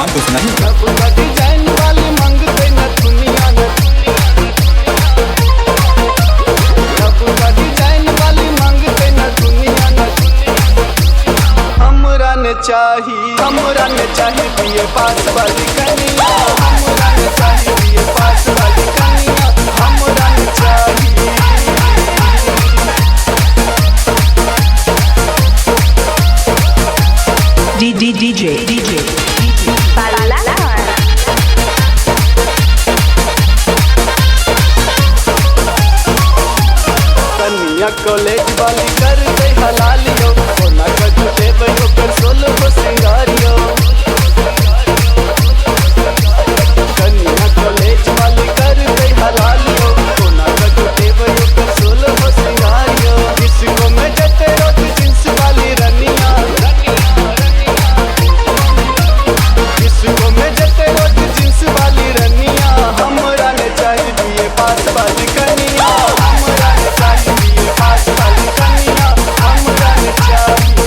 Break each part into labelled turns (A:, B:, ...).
A: अरमान को सुनाइए।
B: डिजाइन वाली मांगते न दुनिया डिजाइन वाली मांगते न दुनिया हमरा ने चाहिए दिए पास वाली कनिया हमरा ने चाहिए दिए पास वाली कनिया हमरा ने चाहिए।
C: DJ
B: कन्या कॉलेज वाली कर दे हलालियो सोना कट देबो कर सोल को सिंगारियो। कन्या कॉलेज वाली कर दे हलालियो सोना कट देबो कर सोल को सिंगारियो। किसको मैं जते रोज जींस वाली रनिया किसको मैं जते रोज जींस वाली रनिया हमरा ने चाहिए दिए पास वाली कनिया हमरा ने चाहिए दिए पास वाली कनिया हमरा ने चाहिए।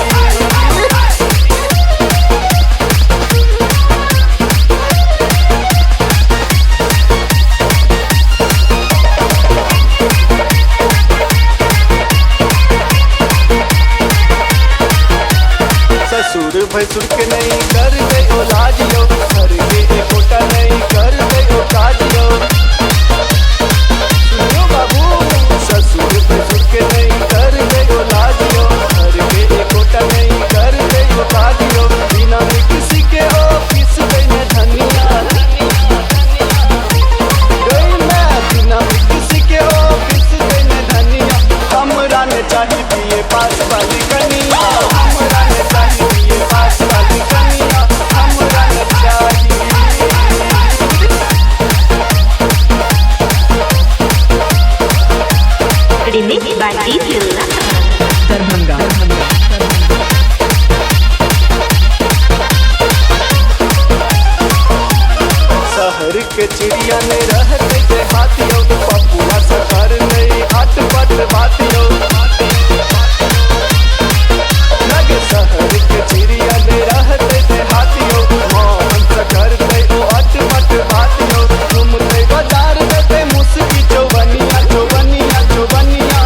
B: ससुर भसुर के नहीं कर दे ओ लाजियो घर के एकोटा नहीं कर दे ओ काजियो। सुनियो बाबू ससुर भसुर के नहीं कर दे ओ लाजियो घर के एकोटा नहीं कर दे ओ काजियो। बिना में किसी के ऑफिस गई मैं धनिया गई मैं बिना में किसी के ऑफिस गई मैं धनिया हमरा ने चाहिए दिए पास वाली कनिया हमरा ने चाहिए दिए पास वाली कनिया हमरा ने चाहिए।
C: Remix by DJ
A: Darbhanga.
B: शहर के चिड़िया ने रहते देहातियों पपुआ सकर नहीं आट पट बातियों लगे शहर के चिड़िया ने रहते देहातियों मोहन सकर नहीं ओ आट पट बातियों। घूमते बाजार देते मुस्की चौबनिया चौबनिया चौबनिया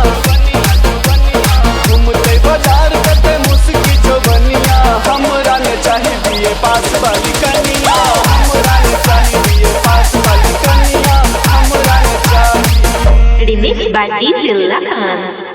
B: घूमते बाजार देते मुस्की चौबनिया हमरा ने चाहिए दिए पास वाली कनिया हमरा ने चाहिए दिए पास वाली कनिया हमरा ने चाहिए।
C: Remix by DJ Lakan